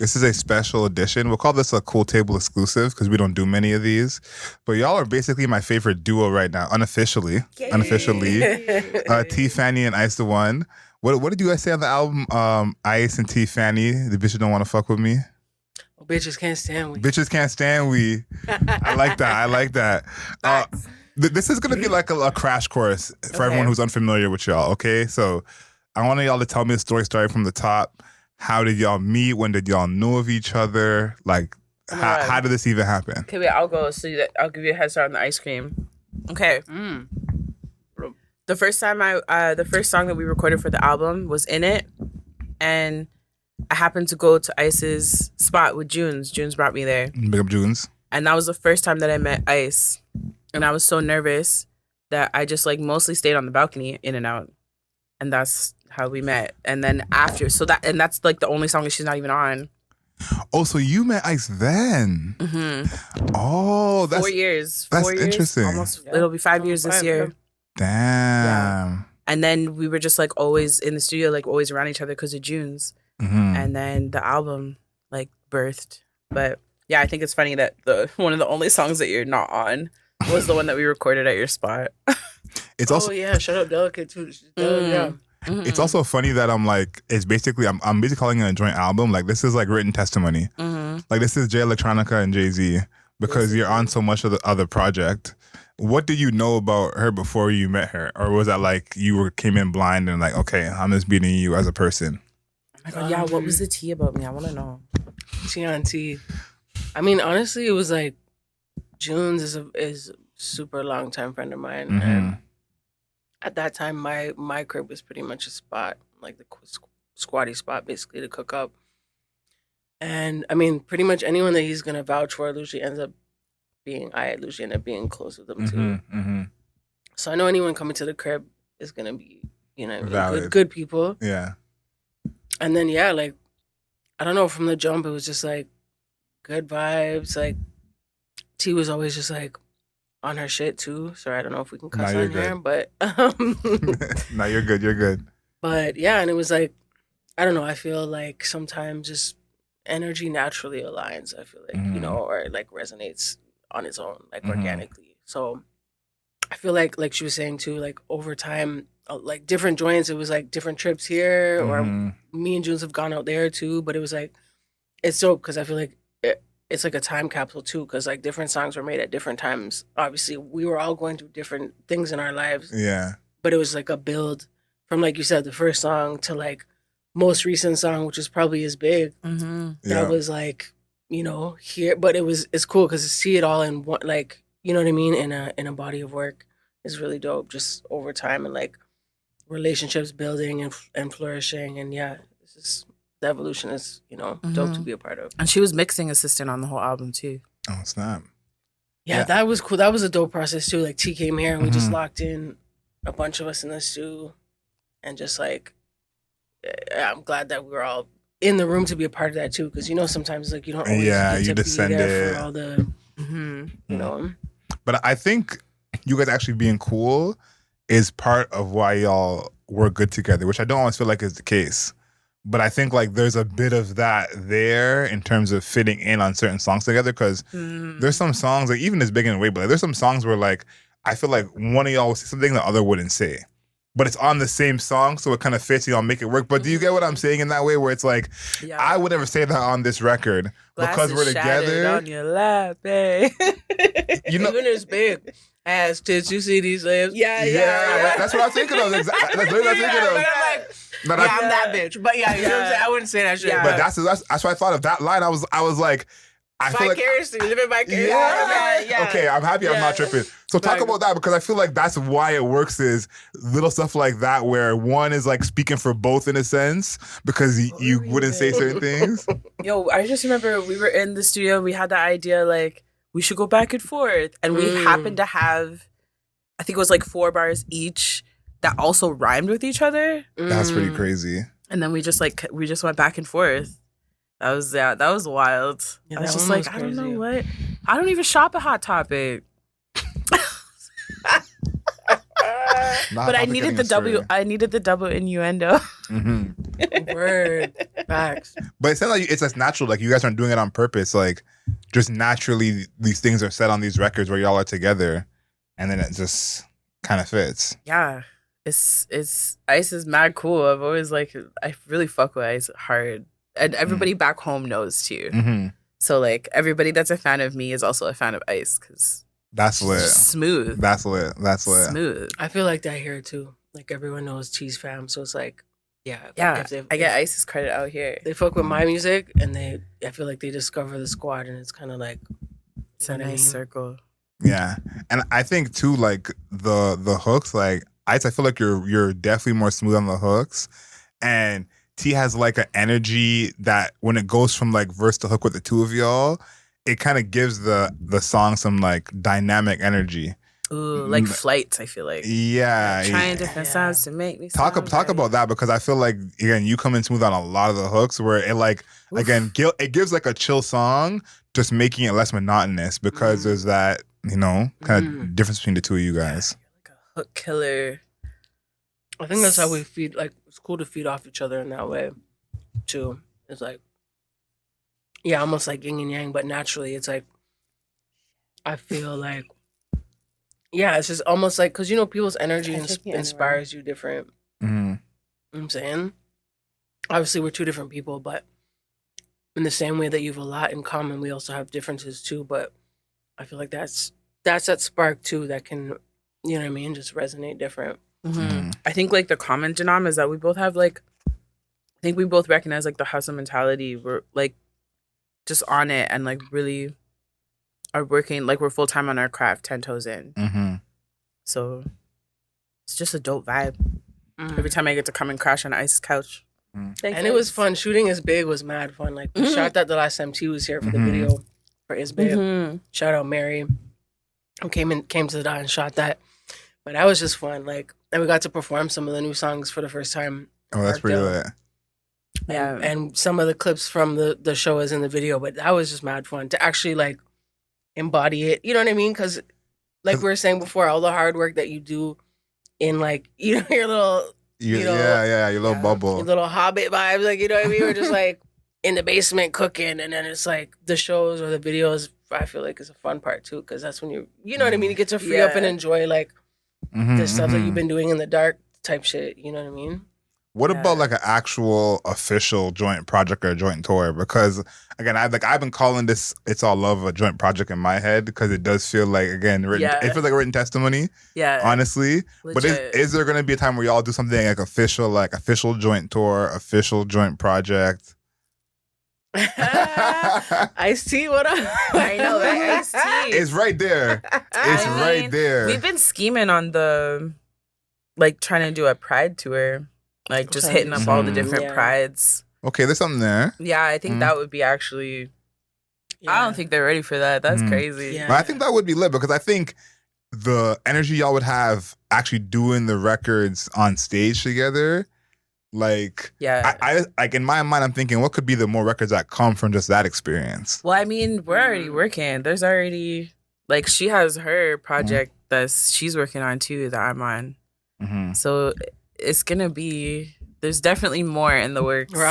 This is a special edition. We'll call this a Cool Table exclusive because we don't do many of these. But y'all are basically my favorite duo right now, unofficially. Yay. Unofficially. T, Fannie, and Ice the One. What did you guys say on the album? Ice and T, Fannie, the bitches don't want to fuck with me. Oh, bitches can't stand we. Bitches can't stand we. I like that. This is going to be like a crash course for everyone who's unfamiliar with y'all, okay? So I want y'all to tell me the story starting from the top. How did y'all meet? When did y'all know of each other? Like, how did this even happen? Okay, wait, I'll go. So I'll give you a head start on the ice cream. Okay. The first time the first song that we recorded for the album was In It. And I happened to go to Ice's spot with Junes. Junes brought me there. Big up Junes. And that was the first time that I met Ice. And I was so nervous that I just like mostly stayed on the balcony in and out. And that's how we met. And then after, that's like the only song that she's not even on. Oh, so you met Ice then? Mm-hmm. Oh, that's 4 years. That's 4 years, interesting. Almost, it'll be 5 years this year. Damn. Yeah. And then we were just like always in the studio, like always around each other because of Junes. Mm-hmm. And then the album like birthed. But yeah, I think it's funny that one of the only songs that you're not on was the one that we recorded at your spot. It's also Shut Up Delicate too. Yeah. Mm-hmm. It's also funny that I'm basically calling it a joint album. Like this is like written testimony. Mm-hmm. Like this is Jay Electronica and Jay-Z because you're on so much of the other project. What did you know about her before you met her? Or was that like came in blind and like, okay, I'm just meeting you as a person? Oh my God, yeah, what was the tea about me? I want to know. Tea on tea. I mean, honestly, it was like Junes is a super long time friend of mine. Mm-hmm. And at that time, my crib was pretty much a spot, like the squatty spot, basically, to cook up. And I mean, pretty much anyone that he's going to vouch for usually ends up being close with them too. Mm-hmm. So I know anyone coming to the crib is going to be, Valid. good people. Yeah. And then, yeah, like, I don't know, from the jump, it was just like good vibes. Like, T was always just like on her shit too. So I don't know if we can cuss on here, but No, you're good. But yeah, and it was like, I don't know, I feel like sometimes just energy naturally aligns, I feel like, or like resonates on its own, like organically. So I feel like she was saying too, like over time, like different joints, it was like different trips here, or me and Junes have gone out there too, but it was like, it's dope because I feel like it's like a time capsule too, because like different songs were made at different times. Obviously, we were all going through different things in our lives. Yeah. But it was like a build from, like you said, the first song to like most recent song, which is probably as big. Mm-hmm. That was like, here, but it's cool because to see it all in one, like, you know what I mean, in a body of work is really dope. Just over time and like relationships building and flourishing, and yeah, this is. The evolution is, dope to be a part of. And she was mixing assistant on the whole album too. Oh, snap. Yeah, that was cool. That was a dope process too. Like T came here and we just locked in a bunch of us in the stew and just like, I'm glad that we were all in the room to be a part of that too. Because, sometimes like you don't always get to be there for all the, But I think you guys actually being cool is part of why y'all were good together, which I don't always feel like is the case. But I think like there's a bit of that there in terms of fitting in on certain songs together because there's some songs, like even as big in a way, but like, there's some songs where like I feel like one of y'all will say something the other wouldn't say. But it's on the same song, so it kind of fits, y'all make it work. But do you get what I'm saying in that way where it's like, I would never say that on this record because we're together. On your lap, babe. Even as big as tits, you see these lips. Yeah. That's what I'm thinking of. That's literally what I'm thinking of. But I'm that bitch. But yeah, you know what I'm saying? I wouldn't say that shit. Yeah. But that's why I thought of that line. I was like, I feel like vicariously, living vicariously. Yeah. Okay, I'm happy I'm not tripping. So talk about that because I feel like that's why it works is little stuff like that where one is like speaking for both in a sense because you wouldn't say certain things. Yo, I just remember we were in the studio. We had the idea like we should go back and forth. And we happened to have, I think it was like 4 bars each that also rhymed with each other. That's pretty crazy. And then we just went back and forth. That was wild. Yeah, I was just like, I don't know what. I don't even shop at Hot Topic. But I needed the double innuendo. Word. Facts. But it sounds like it's just natural. Like you guys aren't doing it on purpose. Like just naturally, these things are said on these records where y'all are together, and then it just kind of fits. Yeah. It's Ice is mad cool. I've always like I really fuck with Ice hard. And everybody back home knows too. Mm-hmm. So like everybody that's a fan of me is also a fan of Ice because That's lit. smooth. That's lit. That's lit. Smooth. I feel like that here too. Like everyone knows Cheese Fam, so it's like, yeah. Yeah. If I get Ice's credit out here. they fuck with my music, and I feel like they discover the squad, and it's kind of like, It's a nice circle. Yeah, and I think too, like the hooks, like I feel like you're definitely more smooth on the hooks, and T has like an energy that when it goes from like verse to hook with the two of y'all, it kind of gives the song some like dynamic energy. Ooh, like flights, I feel like. Yeah, Trying different sounds to make me talk about that, because I feel like again you come in smooth on a lot of the hooks where it like again it gives like a chill song, just making it less monotonous because there's that kind of difference between the two of you guys. Like a hook killer. I think that's how we feed. Like it's cool to feed off each other in that way, too. It's like, yeah, almost like yin and yang, but naturally, it's like I feel like, yeah, it's just almost like because people's energy inspires you different. Mm-hmm. You know what I'm saying, obviously, we're two different people, but in the same way that you have a lot in common, we also have differences too. But I feel like that's that spark too that can, you know what I mean, just resonate different. Mm-hmm. I think like the common denominator is that we both have like, I think we both recognize like the hustle mentality. We're like just on it and like really are working, like we're full time on our craft, 10 toes in. Mm-hmm. So it's just a dope vibe. Every time I get to come and crash on Ice's couch. And it was fun. Shooting Is Big was mad fun. Like we shot that the last time T was here for the video for Is Big. Shout out Mary, who came to the dot and shot that. But that was just fun. Like, and we got to perform some of the new songs for the first time. Oh, that's pretty lit. Yeah, and some of the clips from the show is in the video. But that was just mad fun to actually like embody it. You know what I mean? Because like we were saying before, all the hard work that you do in like your little your little bubble, your little Hobbit vibes, like you know what I mean. We're just like in the basement cooking, and then it's like the shows or the videos. I feel like is a fun part too, because that's when you know what I mean. You get to free up and enjoy like the stuff that you've been doing in the dark type shit. You know what I mean? What about like an actual official joint project or a joint tour? Because again, I've been calling this "It's All Love" a joint project in my head because it does feel like it feels like a written testimony. Yeah, honestly. Legit. But is there going to be a time where y'all do something like official joint tour, official joint project? Ice-T, what up? I know that Ice-T. It's right there. It's right there. We've been scheming on the trying to do a Pride tour. Like just hitting up all the different prides. Okay, there's something there. Yeah, I think that would be actually. Yeah. I don't think they're ready for that. That's crazy. Yeah. But I think that would be lit because I think the energy y'all would have actually doing the records on stage together, like I like in my mind, I'm thinking what could be the more records that come from just that experience. Well, I mean, we're already working. There's already like she has her project that she's working on too that I'm on. Mm-hmm. So. It's gonna be. There's definitely more in the works. We're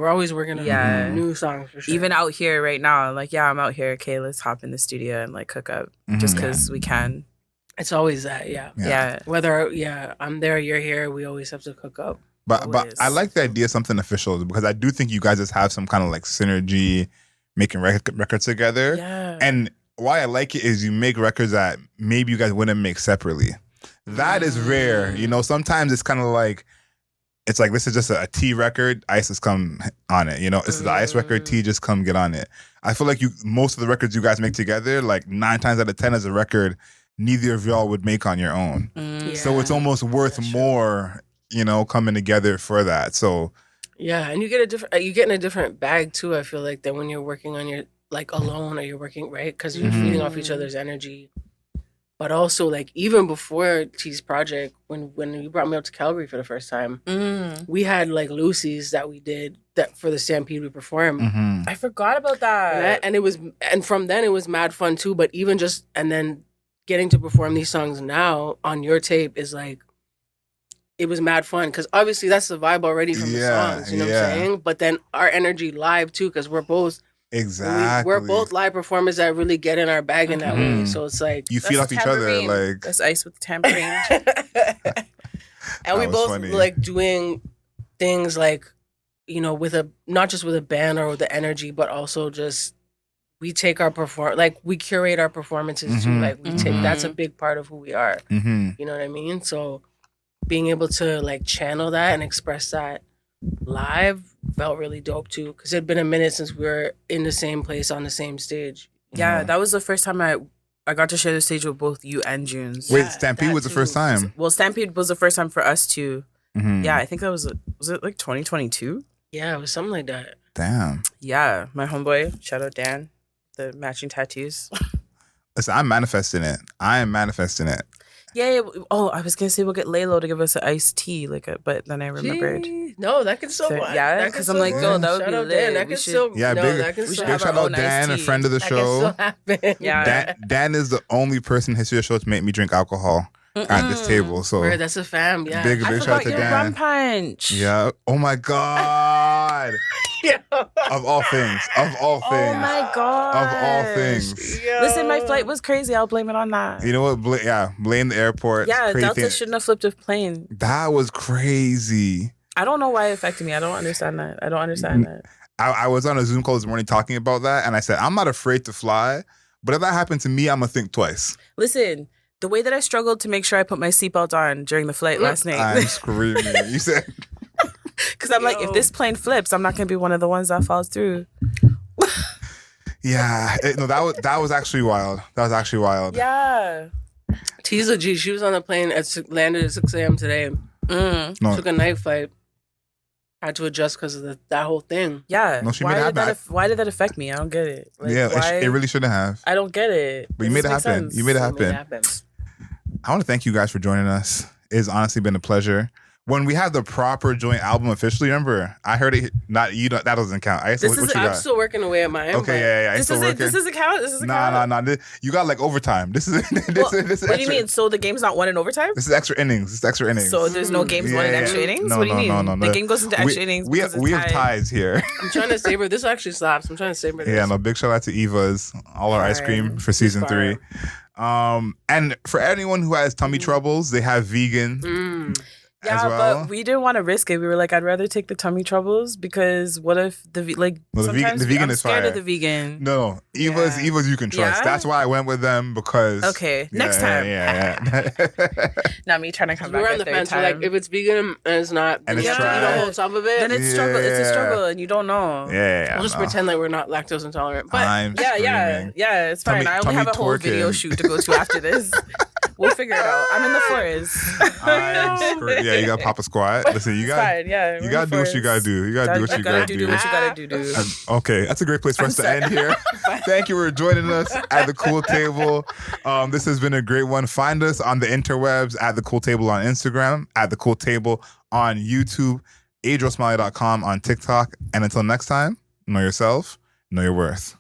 always working on new songs for sure. Even out here right now, like I'm out here. Okay, let's hop in the studio and like cook up just because we can. It's always that, yeah. Whether I'm there, you're here. We always have to cook up. But I like the idea of something official because I do think you guys just have some kind of like synergy, making records together. Yeah. And why I like it is you make records that maybe you guys wouldn't make separately. That is rare. Sometimes it's kind of like, it's like, this is just a T record, Ice has come on it. This is the Ice record, T just come get on it. I feel like most of the records you guys make together, like 9 times out of 10 is a record neither of y'all would make on your own. So it's almost worth more, coming together for that. So yeah, and you get in a different bag too, I feel like, than when you're working on your, like alone or you're working, right? Because you're feeding off each other's energy. But also, like, even before T's project, when you brought me up to Calgary for the first time, we had, like, Lucy's that we did that for the Stampede we performed. I forgot about that. And from then, it was mad fun, too. But even and then getting to perform these songs now on your tape is, like, it was mad fun because obviously that's the vibe already from the Yeah, songs. You know what yeah. I'm saying? But then our energy live too, because we're both Exactly. we're both live performers that really get in our bag in that way. So it's like You feed off each other. tambourine. Like, That's ice with the tambourine. and we was both funny. like doing things like, you know, with a not just with a band or with the energy, but also just we take our we curate our performances too. Like we take that's a big part of who we are. You know what I mean? So being able to like channel that and express that live felt really dope too, because it'd been a minute since we were in the same place on the same stage. Yeah, that was the first time I got to share the stage with both you and Junes. wait, Yeah, Stampede that was the too. first time. Well, Stampede was the first time for us too. Yeah, I think that was it like 2022? Yeah, it was something like that. Damn. Yeah, my homeboy, shout out Dan, the matching tattoos. Listen, I'm manifesting it. I am manifesting it. Yeah. Oh, I was gonna say we'll get Laylo to give us an iced tea, but then I remembered. Gee, no, that could still So, work. yeah, That could 'cause still I'm like, work. yo, that would Shout be out lit. Dan. That We could should- still Yeah, no, big, that could we should still big have shout our out own iced Dan, a tea. friend of the that can show. still happen. Yeah. Dan is the only person in history of the show to make me drink alcohol at this table. So Right, that's a fam. Yeah. big I shout out forgot to your Dan. rum punch. Yeah. Oh my God. Yeah. Of all things. Of all things. Oh my god. Of all things. Listen, my flight was crazy. I'll blame it on that. You know what? Blame the airport. Yeah, Crazy Delta thing. shouldn't have flipped a plane. That was crazy. I don't know why it affected me. I don't understand that. that. I was on a Zoom call this morning talking about that, and I said, I'm not afraid to fly, but if that happened to me, I'm going to think twice. Listen, the way that I struggled to make sure I put my seatbelt on during the flight last I'm night. screaming. You said, Because I'm like, if this plane flips, I'm not going to be one of the ones that falls through. yeah. No, that was actually wild. That was actually wild. Yeah. Tisa G, she was on the plane landed at 6 a.m. today. No, Took a night flight. Had to adjust because of that whole thing. Yeah. No, she made it happen. Why did that affect me? I don't get it. Like, yeah, why? it really shouldn't have. I don't get it. But you made it happen. You made it happen. Happen. I want to thank you guys for joining us. It's honestly been a pleasure. When we have the proper joint album officially, remember, I heard it. Not you. That doesn't count. I guess what you I'm got? still working away at mine. Okay, yeah. This isn't count. This isn't count. Nah. You got like overtime. This is What do you mean? So the game's not won in overtime? This is extra innings. This is extra innings. So there's no games won in extra innings? No, What do you no, mean? no. The game goes into extra innings. We because have it's tied. ties here. I'm trying to savor. This actually slaps. I'm trying to savor this. Yeah, no. Big shout out to Eva's all our ice cream for season 3. And for anyone who has tummy troubles, they have vegan. Yeah, as well. but we didn't want to risk it. We were like, I'd rather take the tummy troubles because what if sometimes the vegan I'm is scared fire. of the vegan. No, Eva's you can trust. Yeah? That's why I went with them because Okay, next time. Yeah. Not me trying to come We're back on a the third fence. We're time. like, if it's vegan and it's not, And we it's have to eat trash. a whole top of it. then it's struggle. It's a Yeah. struggle, and you don't know. Yeah. We'll just no. pretend like we're not lactose intolerant. But I'm Yeah, screaming. it's fine. Tummy- I only tummy have a whole video twerking. shoot to go to after this. We'll figure it out. I'm in the forest. Yeah, you got to pop a squat. Listen, you It's got fine. Yeah, you got to do what you got to do. You got to do what you got to do. What you gotta do. Okay, that's a great place for us to end here. Thank you for joining us at the Cool Table. This has been a great one. Find us on the interwebs at the Cool Table on Instagram, at the Cool Table on YouTube, adrielsmiley.com on TikTok. And until next time, know yourself, know your worth.